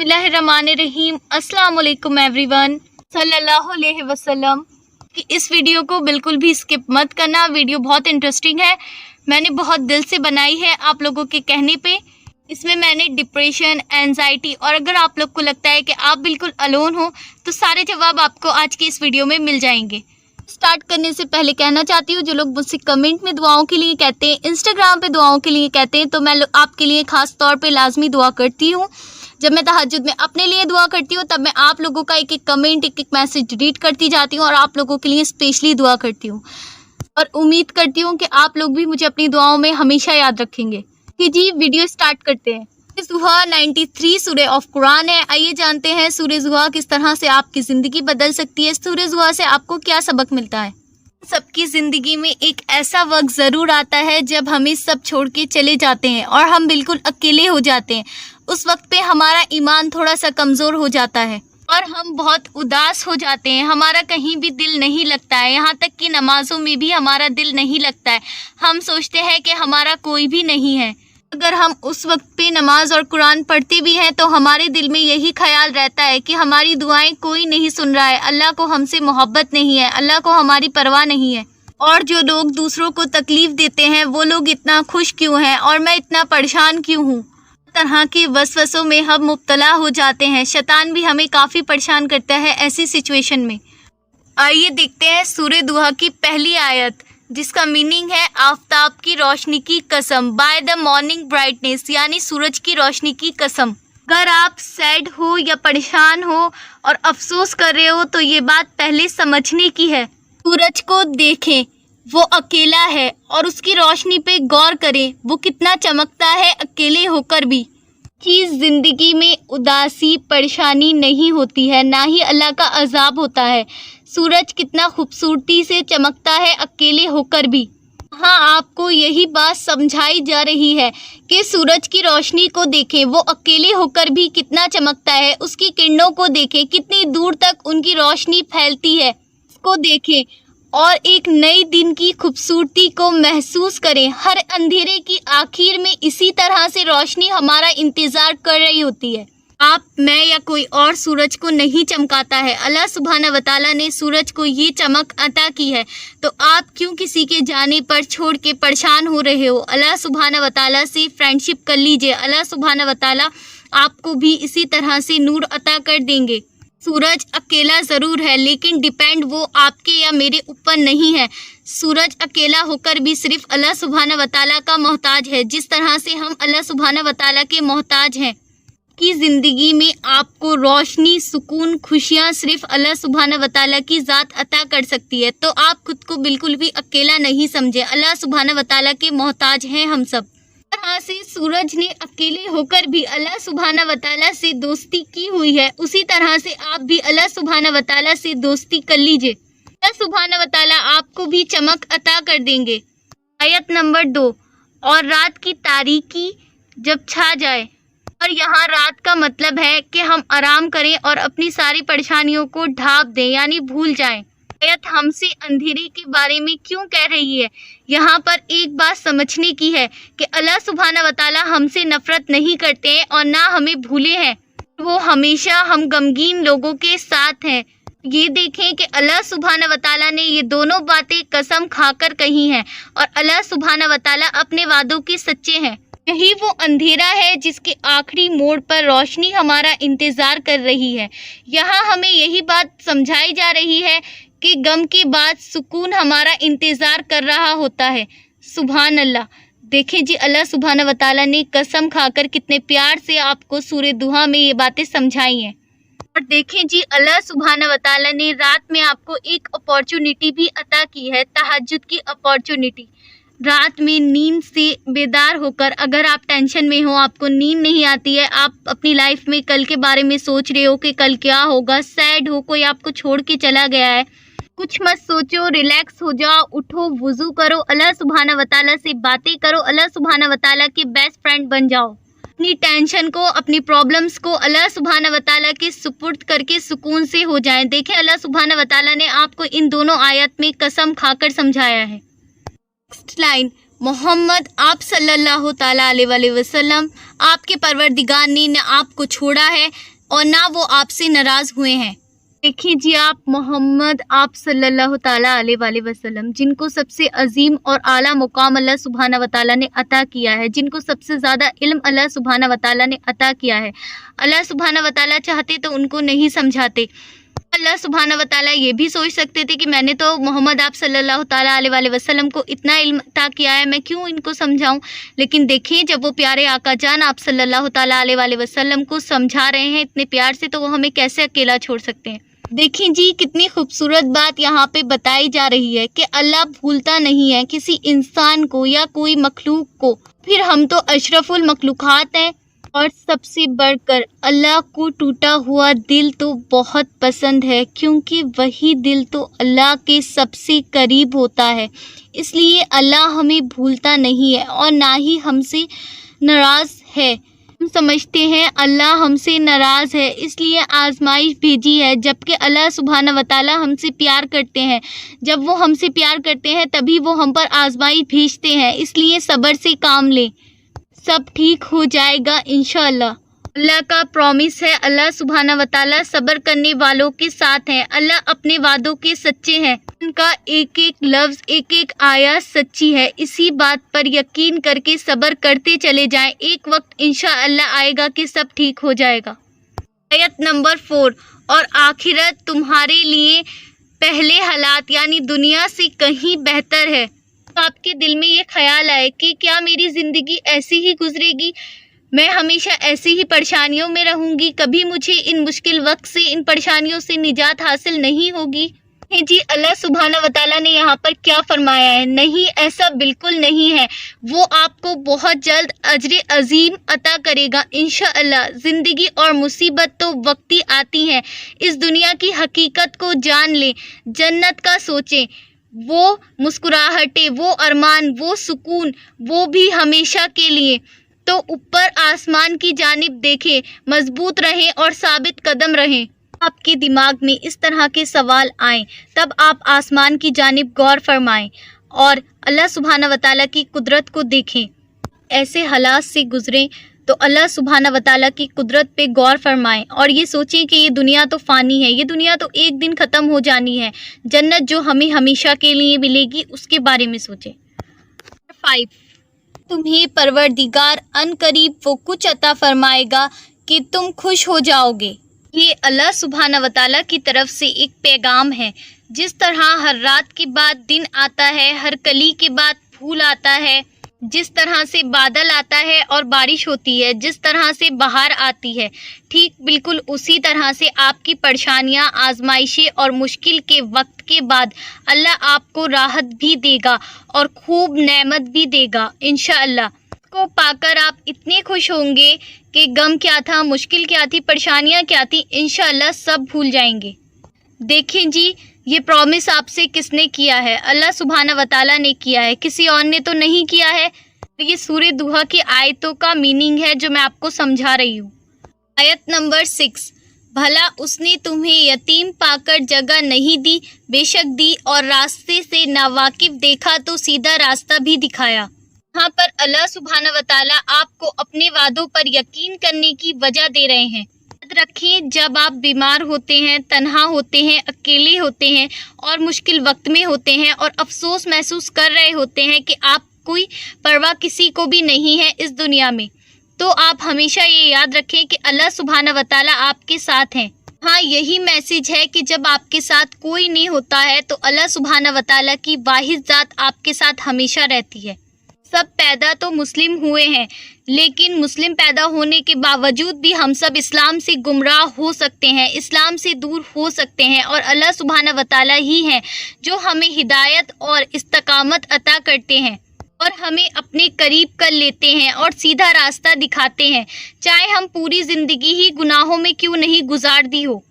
बिस्मिल्लाहिर्रहमानिर्रहीम। अस्सलाम वालेकुम एवरीवन, सल्लल्लाहु अलैहि वसल्लम। कि इस वीडियो को बिल्कुल भी स्किप मत करना, वीडियो बहुत इंटरेस्टिंग है। मैंने बहुत दिल से बनाई है आप लोगों के कहने पे। इसमें मैंने डिप्रेशन, एंजाइटी और अगर आप लोग को लगता है कि आप बिल्कुल अलोन हो तो सारे जवाब आपको आज की इस वीडियो में मिल जाएंगे। स्टार्ट करने से पहले कहना चाहती हूँ, जो लोग मुझसे कमेंट में दुआओं के लिए कहते हैं, इंस्टाग्राम पे दुआओं के लिए कहते हैं, तो मैं आपके लिए ख़ास तौर पे लाजमी दुआ करती हूँ। जब मैं तहज्जुद में अपने लिए दुआ करती हूँ तब मैं आप लोगों का एक एक कमेंट, एक एक मैसेज रीड करती जाती हूँ और आप लोगों के लिए स्पेशली दुआ करती हूँ और उम्मीद करती हूँ कि आप लोग भी मुझे अपनी दुआओं में हमेशा याद रखेंगे। कि जी वीडियो स्टार्ट करते हैं। ज़ुहा 93 सूरह ऑफ कुरान है। आइए जानते हैं सूरह ज़ुहा किस तरह से आपकी ज़िंदगी बदल सकती है। सूरह ज़ुहा से आपको क्या सबक मिलता है। सबकी ज़िंदगी में एक ऐसा वक्त ज़रूर आता है जब हमें सब छोड़ के चले जाते हैं और हम बिल्कुल अकेले हो जाते हैं। उस वक्त पे हमारा ईमान थोड़ा सा कमज़ोर हो जाता है और हम बहुत उदास हो जाते हैं। हमारा कहीं भी दिल नहीं लगता है, यहाँ तक कि नमाज़ों में भी हमारा दिल नहीं लगता है। हम सोचते हैं कि हमारा कोई भी नहीं है। अगर हम उस वक्त पे नमाज और कुरान पढ़ते भी हैं तो हमारे दिल में यही ख्याल रहता है कि हमारी दुआएं कोई नहीं सुन रहा है, अल्लाह को हमसे मोहब्बत नहीं है, अल्लाह को हमारी परवाह नहीं है। और जो लोग दूसरों को तकलीफ़ देते हैं वो लोग इतना खुश क्यों हैं और मैं इतना परेशान क्यों हूँ। तरह के वसवसों में हम मुब्तला हो जाते हैं। शैतान भी हमें काफ़ी परेशान करता है ऐसी सिचुएशन में। आइए देखते हैं सूरह ज़ुहा की पहली आयत, जिसका मीनिंग है आफताब की रोशनी की कसम, बाय द मॉर्निंग ब्राइटनेस, यानी सूरज की रोशनी की कसम। अगर आप सैड हो या परेशान हो और अफसोस कर रहे हो तो ये बात पहले समझने की है। सूरज को देखें, वो अकेला है और उसकी रोशनी पे गौर करें, वो कितना चमकता है अकेले होकर भी। कि ज़िंदगी में उदासी, परेशानी नहीं होती है, ना ही अल्लाह का अजाब होता है। सूरज कितना खूबसूरती से चमकता है अकेले होकर भी। हाँ, आपको यही बात समझाई जा रही है कि सूरज की रोशनी को देखें, वो अकेले होकर भी कितना चमकता है। उसकी किरणों को देखें, कितनी दूर तक उनकी रोशनी फैलती है, उसको देखें और एक नई दिन की खूबसूरती को महसूस करें। हर अंधेरे की आखिर में इसी तरह से रोशनी हमारा इंतज़ार कर रही होती है। आप, मैं या कोई और सूरज को नहीं चमकाता है, अल्लाह सुब्हाना व तआला ने सूरज को ये चमक अता की है, तो आप क्यों किसी के जाने पर छोड़ के परेशान हो रहे हो। अल्लाह सुब्हाना व तआला से फ्रेंडशिप कर लीजिए, अल्लाह सुब्हाना व तआला आपको भी इसी तरह से नूर अता कर देंगे। सूरज अकेला ज़रूर है लेकिन डिपेंड वो आपके या मेरे ऊपर नहीं है। सूरज अकेला होकर भी सिर्फ अल्लाह सुब्हाना व तआला का मोहताज है, जिस तरह से हम अल्लाह सुब्हाना व तआला के मोहताज हैं। की ज़िंदगी में आपको रोशनी, सुकून, खुशियाँ सिर्फ अल्लाह सुब्हाना व तआला की ज़ात अता कर सकती है, तो आप खुद को बिल्कुल भी अकेला नहीं समझे। अल्लाह सुब्हाना व तआला के मोहताज हैं हम सब। तरह से सूरज ने अकेले होकर भी अल्लाह सुब्हाना व तआला से दोस्ती की हुई है, उसी तरह से आप भी अल्लाह सुब्हाना व तआला से दोस्ती कर लीजिए। अल्लाह सुब्हाना व तआला आपको भी चमक अता कर देंगे। आयत नंबर 2, और रात की तारीकी जब छा जाए, और यहाँ रात का मतलब है कि हम आराम करें और अपनी सारी परेशानियों को ढाँप दें, यानी भूल जाएं। आयत हमसे अंधेरे के बारे में क्यों कह रही है। यहाँ पर एक बात समझने की है कि अल्लाह सुब्हाना व तआला हमसे नफ़रत नहीं करते हैं और ना हमें भूले हैं। वो हमेशा हम गमगीन लोगों के साथ हैं। ये देखें कि अल्लाह सुब्हाना व तआला ने ये दोनों बातें कसम खाकर कही हैं और अल्लाह सुब्हाना व तआला अपने वादों के सच्चे हैं। यही वो अंधेरा है जिसके आखिरी मोड़ पर रोशनी हमारा इंतज़ार कर रही है। यहाँ हमें यही बात समझाई जा रही है कि गम के बाद सुकून हमारा इंतज़ार कर रहा होता है। सुभान अल्लाह। देखें जी, अल्लाह सुब्हाना व तआला ने कसम खाकर कितने प्यार से आपको सूरह ज़ुहा में ये बातें समझाई हैं। और देखें जी, अल्लाह सुब्हाना व तआला ने रात में आपको एक अपॉर्चुनिटी भी अता की है, तहज्जुद की अपॉर्चुनिटी। रात में नींद से बेदार होकर, अगर आप टेंशन में हो, आपको नींद नहीं आती है, आप अपनी लाइफ में कल के बारे में सोच रहे हो कि कल क्या होगा, सैड हो, कोई आपको छोड़ के चला गया है, कुछ मत सोचो, रिलैक्स हो जाओ, उठो, वुज़ू करो, अल्लाह सुब्हाना व तआला से बातें करो, अल्लाह सुब्हाना व तआला के बेस्ट फ्रेंड बन जाओ। अपनी टेंशन को, अपनी प्रॉब्लम्स को अल्लाह सुब्हाना व तआला के सुपुर्द करके सुकून से हो जाएं। देखें, अल्लाह सुब्हाना व तआला ने आपको इन दोनों आयत में कसम खाकर समझाया है। नेक्स्ट लाइन, मोहम्मद आप सल्लल्लाहु ताला अलैहि वसल्लम, आपके परवरदिगार ने न आपको छोड़ा है और ना वो आपसे नाराज़ हुए हैं। देखिए जी, आप मोहम्मद आप सल्लल्लाहु ताला अलैहि वसल्लम, जिनको सबसे अजीम और आला मुकाम अल्लाह सुब्हाना व ताला ने अता किया है, जिनको सबसे ज़्यादा इल्म अल्लाह सुब्हाना व ताला ने अता किया है। अल्लाह सुब्हाना व ताला चाहते तो उनको नहीं समझाते। अल्लाह सुब्हाना व ताला ये भी सोच सकते थे कि मैंने तो मोहम्मद आप सल्लल्लाहु ताला अलैहि वसल्लम को इतना इल्म अता किया है, मैं क्यों इनको समझाऊं। लेकिन देखिए, जब वो प्यारे आका जान आप सल्लल्लाहु ताला अलैहि वसल्लम को समझा रहे हैं इतने प्यार से, तो वो हमें कैसे अकेला छोड़ सकते हैं। देखिए जी, कितनी खूबसूरत बात यहाँ पे बताई जा रही है कि अल्लाह भूलता नहीं है किसी इंसान को या कोई मखलूक को। फिर हम तो अशरफुल मखलूकात हैं, और सबसे बढ़कर अल्लाह को टूटा हुआ दिल तो बहुत पसंद है, क्योंकि वही दिल तो अल्लाह के सबसे करीब होता है। इसलिए अल्लाह हमें भूलता नहीं है और ना ही हमसे नाराज़ है। हम समझते हैं अल्लाह हमसे नाराज़ है, इसलिए आजमाइश भेजी है, जबकि अल्लाह सुब्हाना व ताला हमसे प्यार करते हैं। जब वो हमसे प्यार करते हैं तभी वो हम पर आजमाइश भेजते हैं। इसलिए सब्र से काम लें, सब ठीक हो जाएगा इंशाअल्लाह। अल्लाह का प्रॉमिस है, अल्लाह सुब्हाना व ताला सब्र करने वालों के साथ हैं। अल्लाह अपने वादों के सच्चे हैं, उनका एक एक लफ्ज़ एक एक आयत सच्ची है। इसी बात पर यकीन करके सब्र करते चले जाएं, एक वक्त इंशाअल्लाह आएगा कि सब ठीक हो जाएगा। आयत नंबर 4, और आखिरत तुम्हारे लिए पहले हालात यानी दुनिया से कहीं बेहतर है। तो आपके दिल में ये ख्याल आए कि क्या मेरी ज़िंदगी ऐसी ही गुजरेगी, मैं हमेशा ऐसी ही परेशानियों में रहूँगी, कभी मुझे इन मुश्किल वक्त से, इन परेशानियों से निजात हासिल नहीं होगी। जी, अल्लाह सुब्हाना व ताला ने यहाँ पर क्या फरमाया है? नहीं, ऐसा बिल्कुल नहीं है। वो आपको बहुत जल्द अजर अजीम अता करेगा इंशाअल्लाह। ज़िंदगी और मुसीबत तो वक्ती आती हैं। इस दुनिया की हकीकत को जान लें, जन्नत का सोचें, वो मुस्कुराहटें, वो अरमान, वो सुकून, वो भी हमेशा के लिए। तो ऊपर आसमान की जानिब देखें, मजबूत रहें और साबित कदम रहें। आपके दिमाग में इस तरह के सवाल आएं, तब आप आसमान की जानिब गौर फरमाएं और अल्लाह सुब्हाना व ताला की कुदरत को देखें। ऐसे हालात से गुजरें तो अल्लाह सुब्हाना व ताला की कुदरत पे गौर फरमाएं और ये सोचें कि ये दुनिया तो फ़ानी है, ये दुनिया तो एक दिन ख़त्म हो जानी है। जन्नत जो हमें हमेशा के लिए मिलेगी, उसके बारे में सोचें। 5, तुम्हें परवरदिगार अनकरीब वो कुछ अता फरमाएगा कि तुम खुश हो जाओगे। ये अल्लाह सुब्हाना व ताला की तरफ से एक पैगाम है। जिस तरह हर रात के बाद दिन आता है, हर कली के बाद फूल आता है, जिस तरह से बादल आता है और बारिश होती है, जिस तरह से बहार आती है, ठीक बिल्कुल उसी तरह से आपकी परेशानियां, आजमाइशें और मुश्किल के वक्त के बाद अल्लाह आपको राहत भी देगा और खूब नेमत भी देगा इंशाअल्लाह। को पाकर आप इतने खुश होंगे कि गम क्या था, मुश्किल क्या थी, परेशानियां क्या थी, इंशाअल्लाह सब भूल जाएंगे। देखें जी, ये प्रॉमिस आपसे किसने किया है? अल्लाह सुब्हाना व ताला ने किया है, किसी और ने तो नहीं किया है। ये सूरह दुहा की आयतों का मीनिंग है जो मैं आपको समझा रही हूँ। आयत नंबर 6, भला उसने तुम्हें यतीम पाकर जगह नहीं दी, बेशक दी, और रास्ते से नावाकिफ देखा तो सीधा रास्ता भी दिखाया। यहाँ पर अल्लाह सुब्हाना व ताला आपको अपने वादों पर यकीन करने की वजह दे रहे हैं। याद रखें, जब आप बीमार होते हैं, तन्हा होते हैं, अकेले होते हैं और मुश्किल वक्त में होते हैं और अफसोस महसूस कर रहे होते हैं कि आप कोई परवाह किसी को भी नहीं है इस दुनिया में, तो आप हमेशा ये याद रखें कि अल्लाह सुब्हाना व ताला आपके साथ हैं। हाँ, यही मैसेज है कि जब आपके साथ कोई नहीं होता है तो अल्लाह सुब्हाना व ताला की वाहिद ज़ात आपके साथ हमेशा रहती है। सब पैदा तो मुस्लिम हुए हैं, लेकिन मुस्लिम पैदा होने के बावजूद भी हम सब इस्लाम से गुमराह हो सकते हैं, इस्लाम से दूर हो सकते हैं, और अल्लाह सुब्हाना व ताला ही हैं जो हमें हिदायत और इस्तकामत अता करते हैं और हमें अपने करीब कर लेते हैं और सीधा रास्ता दिखाते हैं, चाहे हम पूरी ज़िंदगी ही गुनाहों में क्यों नहीं गुजार दी हो।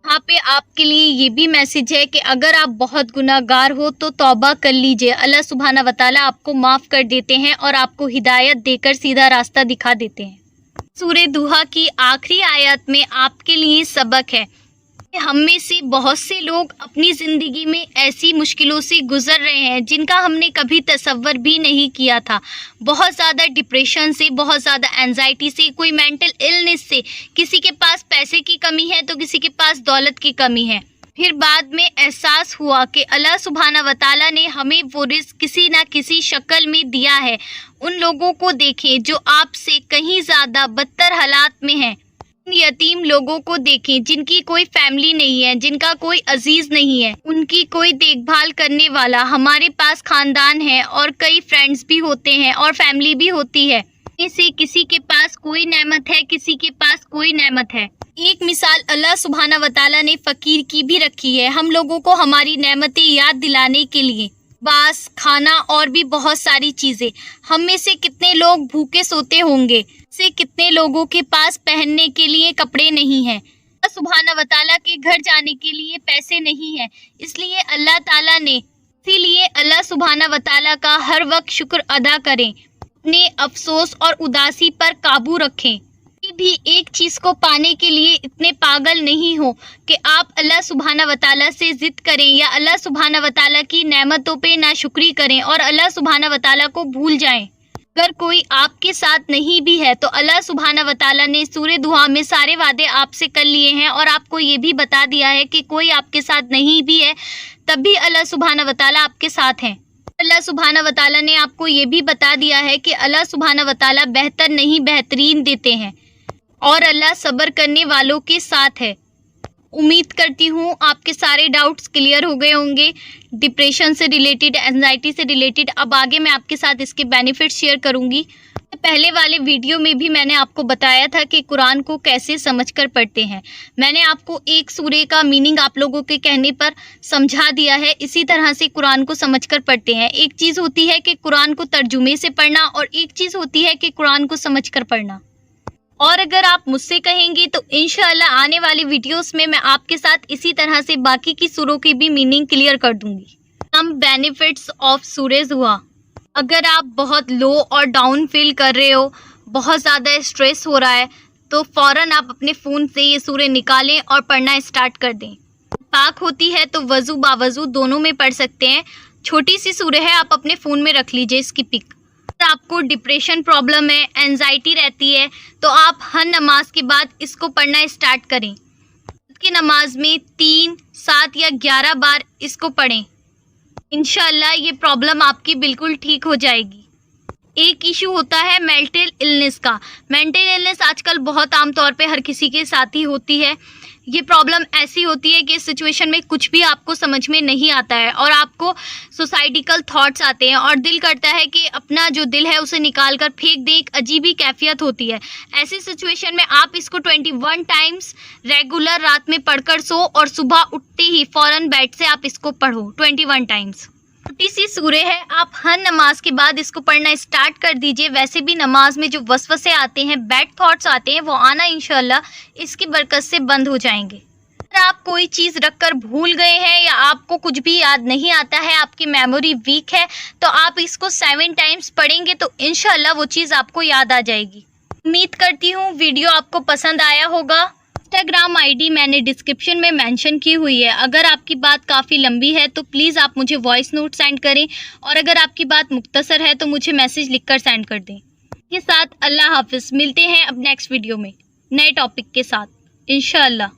यहाँ पे आपके लिए ये भी मैसेज है कि अगर आप बहुत गुनाहगार हो तो तौबा कर लीजिए, अल्लाह सुब्हाना व ताला आपको माफ़ कर देते हैं और आपको हिदायत देकर सीधा रास्ता दिखा देते हैं। सूरह दुहा की आखिरी आयत में आपके लिए सबक है। हम में से बहुत से लोग अपनी ज़िंदगी में ऐसी मुश्किलों से गुज़र रहे हैं जिनका हमने कभी तसव्वुर भी नहीं किया था। बहुत ज़्यादा डिप्रेशन से, बहुत ज़्यादा एंजाइटी से, कोई मेंटल इलनेस से, किसी के पास पैसे की कमी है तो किसी के पास दौलत की कमी है। फिर बाद में एहसास हुआ कि अल्लाह सुब्हाना व तआला ने हमें वो रिज़्क़ किसी ना किसी शक्ल में दिया है। उन लोगों को देखें जो आपसे कहीं ज़्यादा बदतर हालात में हैं। यतीम लोगों को देखें जिनकी कोई फैमिली नहीं है, जिनका कोई अजीज नहीं है, उनकी कोई देखभाल करने वाला। हमारे पास खानदान है और कई फ्रेंड्स भी होते हैं और फैमिली भी होती है। इसे किसी के पास कोई नेमत है, किसी के पास कोई नेमत है। एक मिसाल अल्लाह सुब्हाना व तआला ने फ़कीर की भी रखी है, हम लोगों को हमारी नेमतें याद दिलाने के लिए। बास, खाना और भी बहुत सारी चीज़ें। हम में से कितने लोग भूखे सोते होंगे, से कितने लोगों के पास पहनने के लिए कपड़े नहीं हैं। अल्लाह सुब्हाना व तआला के घर जाने के लिए पैसे नहीं हैं, इसलिए अल्लाह सुब्हाना व तआला का हर वक्त शुक्र अदा करें। अपने अफसोस और उदासी पर काबू रखें। भी एक चीज़ को पाने के लिए इतने पागल नहीं हो कि आप अल्लाह सुब्हाना व तआला से ज़िद करें या अल्लाह सुब्हाना व तआला की नेमतों पे नाशुक्री करें और अल्लाह सुब्हाना व तआला को भूल जाएं। अगर कोई आपके साथ नहीं भी है तो अल्लाह सुब्हाना व तआला ने सूरह दुहा में सारे वादे आपसे कर लिए हैं और आपको ये भी बता दिया है कि कोई आपके साथ नहीं भी है तब भी अल्लाह सुब्हाना व तआला आपके साथ हैं। अल्लाह सुब्हाना व तआला ने आपको ये भी बता दिया है कि अल्लाह सुब्हाना व तआला बेहतर नहीं बेहतरीन देते हैं और अल्लाह सब्र करने वालों के साथ है। उम्मीद करती हूँ आपके सारे डाउट्स क्लियर हो गए होंगे डिप्रेशन से रिलेटेड, एंजाइटी से रिलेटेड। अब आगे मैं आपके साथ इसके बेनिफिट्स शेयर करूँगी। पहले वाले वीडियो में भी मैंने आपको बताया था कि कुरान को कैसे समझकर पढ़ते हैं। मैंने आपको एक सूरे का मीनिंग आप लोगों के कहने पर समझा दिया है। इसी तरह से कुरान को समझकर पढ़ते हैं। एक चीज़ होती है कि कुरान को तर्जुमे से पढ़ना और एक चीज़ होती है कि कुरान को समझकर पढ़ना। और अगर आप मुझसे कहेंगे तो इंशाअल्लाह आने वाली वीडियोस में मैं आपके साथ इसी तरह से बाकी की सूरों की भी मीनिंग क्लियर कर दूंगी। हम बेनिफिट्स ऑफ सूरह दुहा। अगर आप बहुत लो और डाउन फील कर रहे हो, बहुत ज़्यादा स्ट्रेस हो रहा है, तो फ़ौरन आप अपने फ़ोन से ये सूरह निकालें और पढ़ना स्टार्ट कर दें। पाक होती है तो वज़ू बावज़ू दोनों में पढ़ सकते हैं। छोटी सी सूरह है, आप अपने फ़ोन में रख लीजिए इसकी पिक। आपको डिप्रेशन प्रॉब्लम है, एंजाइटी रहती है, तो आप हर नमाज के बाद इसको पढ़ना स्टार्ट करें। की नमाज में 3, 7 या 11 बार इसको पढ़ें। इंशाअल्लाह ये प्रॉब्लम आपकी बिल्कुल ठीक हो जाएगी। एक इशू होता है मेंटल इलनेस का। मेंटल इलनेस आजकल बहुत आम तौर पे हर किसी के साथ ही होती है। ये प्रॉब्लम ऐसी होती है कि इस सिचुएशन में कुछ भी आपको समझ में नहीं आता है और आपको सुसाइडिकल थॉट्स आते हैं और दिल करता है कि अपना जो दिल है उसे निकाल कर फेंक दें। एक अजीब ही कैफियत होती है। ऐसी सिचुएशन में आप इसको 21 टाइम्स रेगुलर रात में पढ़कर सो और सुबह उठते ही फ़ौरन बेड से आप इसको पढ़ो 21 टाइम्स। छोटी सी सूरह है, आप हर नमाज के बाद इसको पढ़ना स्टार्ट कर दीजिए। वैसे भी नमाज में जो वसवसे आते हैं, बैड थॉट्स आते हैं, वो आना इंशाअल्लाह इसकी बरकत से बंद हो जाएंगे। अगर आप कोई चीज़ रखकर भूल गए हैं या आपको कुछ भी याद नहीं आता है, आपकी मेमोरी वीक है, तो आप इसको 7 टाइम्स पढ़ेंगे तो इंशाअल्लाह वो चीज़ आपको याद आ जाएगी। उम्मीद करती हूँ वीडियो आपको पसंद आया होगा। इंस्टाग्राम आईडी मैंने डिस्क्रिप्शन में मेंशन की हुई है। अगर आपकी बात काफ़ी लंबी है तो प्लीज़ आप मुझे वॉइस नोट सेंड करें और अगर आपकी बात मुख्तसर है तो मुझे मैसेज लिखकर सेंड कर दें। के साथ अल्लाह हाफिज़। मिलते हैं अब नेक्स्ट वीडियो में नए टॉपिक के साथ इंशाअल्लाह।